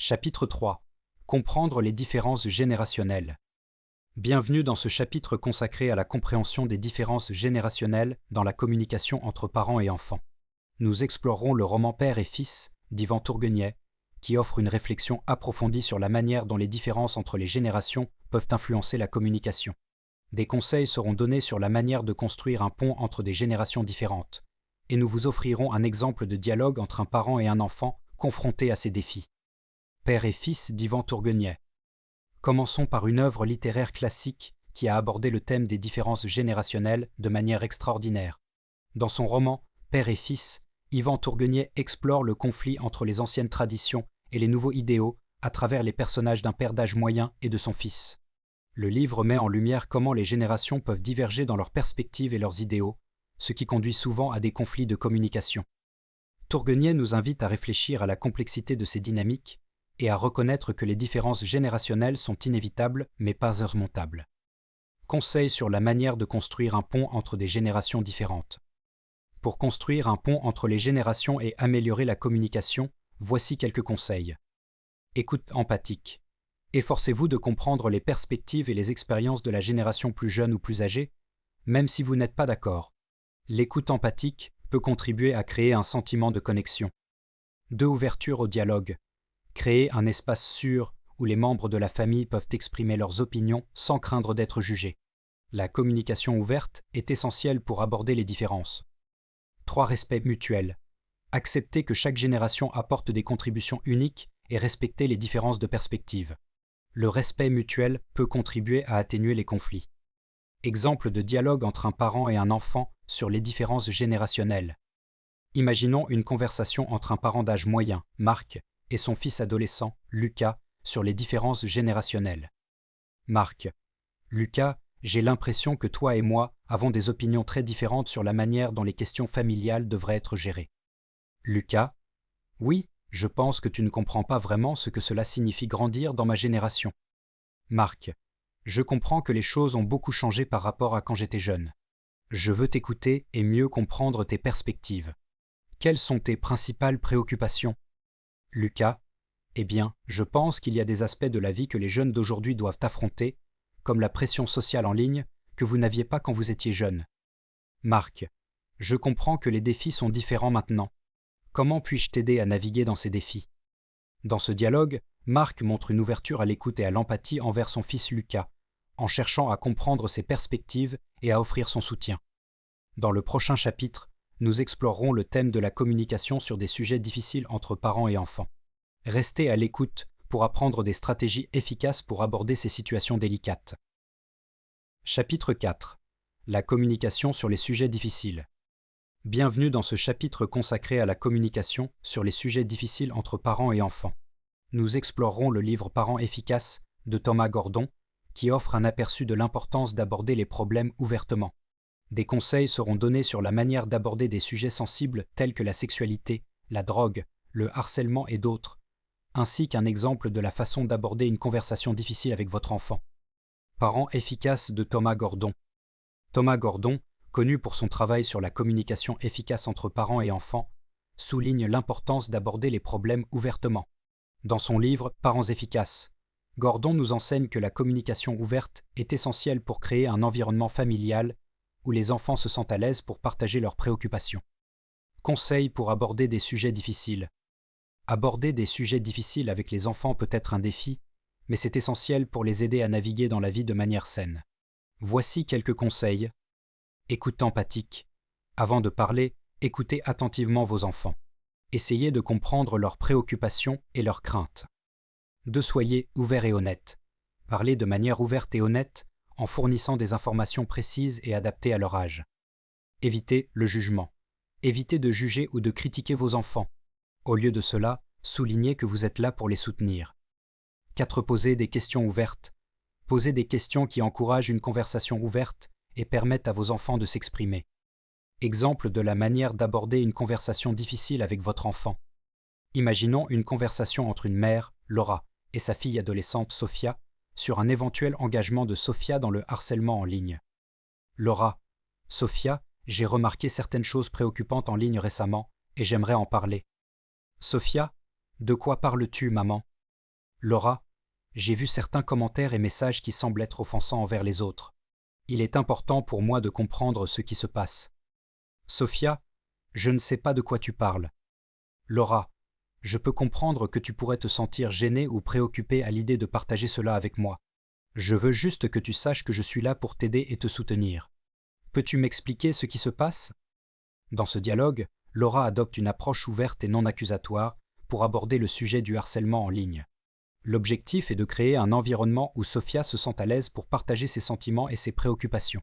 Chapitre 3. Comprendre les différences générationnelles. Bienvenue dans ce chapitre consacré à la compréhension des différences générationnelles dans la communication entre parents et enfants. Nous explorerons le roman Père et Fils d'Ivan Tourguenieff, qui offre une réflexion approfondie sur la manière dont les différences entre les générations peuvent influencer la communication. Des conseils seront donnés sur la manière de construire un pont entre des générations différentes, et nous vous offrirons un exemple de dialogue entre un parent et un enfant confrontés à ces défis. Père et Fils d'Ivan Tourguenieff. Commençons par une œuvre littéraire classique qui a abordé le thème des différences générationnelles de manière extraordinaire. Dans son roman Père et Fils, Ivan Tourguenieff explore le conflit entre les anciennes traditions et les nouveaux idéaux à travers les personnages d'un père d'âge moyen et de son fils. Le livre met en lumière comment les générations peuvent diverger dans leurs perspectives et leurs idéaux, ce qui conduit souvent à des conflits de communication. Tourguenieff nous invite à réfléchir à la complexité de ces dynamiques et à reconnaître que les différences générationnelles sont inévitables mais pas insurmontables. Conseils sur la manière de construire un pont entre des générations différentes. Pour construire un pont entre les générations et améliorer la communication, voici quelques conseils. Écoute empathique. Efforcez-vous de comprendre les perspectives et les expériences de la génération plus jeune ou plus âgée, même si vous n'êtes pas d'accord. L'écoute empathique peut contribuer à créer un sentiment de connexion. 2. Ouverture au dialogue. Créer un espace sûr où les membres de la famille peuvent exprimer leurs opinions sans craindre d'être jugés. La communication ouverte est essentielle pour aborder les différences. 3. Respect mutuel. Accepter que chaque génération apporte des contributions uniques et respecter les différences de perspective. Le respect mutuel peut contribuer à atténuer les conflits. Exemple de dialogue entre un parent et un enfant sur les différences générationnelles. Imaginons une conversation entre un parent d'âge moyen, Marc, et son fils adolescent, Lucas, sur les différences générationnelles. Marc. Lucas, j'ai l'impression que toi et moi avons des opinions très différentes sur la manière dont les questions familiales devraient être gérées. Lucas. Oui, je pense que tu ne comprends pas vraiment ce que cela signifie grandir dans ma génération. Marc. Je comprends que les choses ont beaucoup changé par rapport à quand j'étais jeune. Je veux t'écouter et mieux comprendre tes perspectives. Quelles sont tes principales préoccupations ? Lucas. Eh bien, je pense qu'il y a des aspects de la vie que les jeunes d'aujourd'hui doivent affronter, comme la pression sociale en ligne, que vous n'aviez pas quand vous étiez jeune. Marc. Je comprends que les défis sont différents maintenant. Comment puis-je t'aider à naviguer dans ces défis ? Dans ce dialogue, Marc montre une ouverture à l'écoute et à l'empathie envers son fils Lucas, en cherchant à comprendre ses perspectives et à offrir son soutien. Dans le prochain chapitre, nous explorerons le thème de la communication sur des sujets difficiles entre parents et enfants. Restez à l'écoute pour apprendre des stratégies efficaces pour aborder ces situations délicates. Chapitre 4. La communication sur les sujets difficiles. Bienvenue dans ce chapitre consacré à la communication sur les sujets difficiles entre parents et enfants. Nous explorerons le livre Parents efficaces de Thomas Gordon, qui offre un aperçu de l'importance d'aborder les problèmes ouvertement. Des conseils seront donnés sur la manière d'aborder des sujets sensibles tels que la sexualité, la drogue, le harcèlement et d'autres, ainsi qu'un exemple de la façon d'aborder une conversation difficile avec votre enfant. Parents efficaces de Thomas Gordon. Thomas Gordon, connu pour son travail sur la communication efficace entre parents et enfants, souligne l'importance d'aborder les problèmes ouvertement. Dans son livre Parents efficaces, Gordon nous enseigne que la communication ouverte est essentielle pour créer un environnement familial où les enfants se sentent à l'aise pour partager leurs préoccupations. Conseils pour aborder des sujets difficiles. Aborder des sujets difficiles avec les enfants peut être un défi, mais c'est essentiel pour les aider à naviguer dans la vie de manière saine. Voici quelques conseils. Écoute empathique. Avant de parler, écoutez attentivement vos enfants. Essayez de comprendre leurs préoccupations et leurs craintes. 2. Soyez ouvert et honnête. Parlez de manière ouverte et honnête en fournissant des informations précises et adaptées à leur âge. Évitez le jugement. Évitez de juger ou de critiquer vos enfants. Au lieu de cela, soulignez que vous êtes là pour les soutenir. 4. Posez des questions ouvertes. Posez des questions qui encouragent une conversation ouverte et permettent à vos enfants de s'exprimer. Exemple de la manière d'aborder une conversation difficile avec votre enfant. Imaginons une conversation entre une mère, Laura, et sa fille adolescente, Sophia, sur un éventuel engagement de Sophia dans le harcèlement en ligne. Laura. Sophia, j'ai remarqué certaines choses préoccupantes en ligne récemment et j'aimerais en parler. Sophia. De quoi parles-tu, maman ? Laura, j'ai vu certains commentaires et messages qui semblent être offensants envers les autres. Il est important pour moi de comprendre ce qui se passe. Sophia, je ne sais pas de quoi tu parles. Laura, je peux comprendre que tu pourrais te sentir gênée ou préoccupée à l'idée de partager cela avec moi. Je veux juste que tu saches que je suis là pour t'aider et te soutenir. Peux-tu m'expliquer ce qui se passe? Dans ce dialogue, Laura adopte une approche ouverte et non accusatoire pour aborder le sujet du harcèlement en ligne. L'objectif est de créer un environnement où Sophia se sent à l'aise pour partager ses sentiments et ses préoccupations.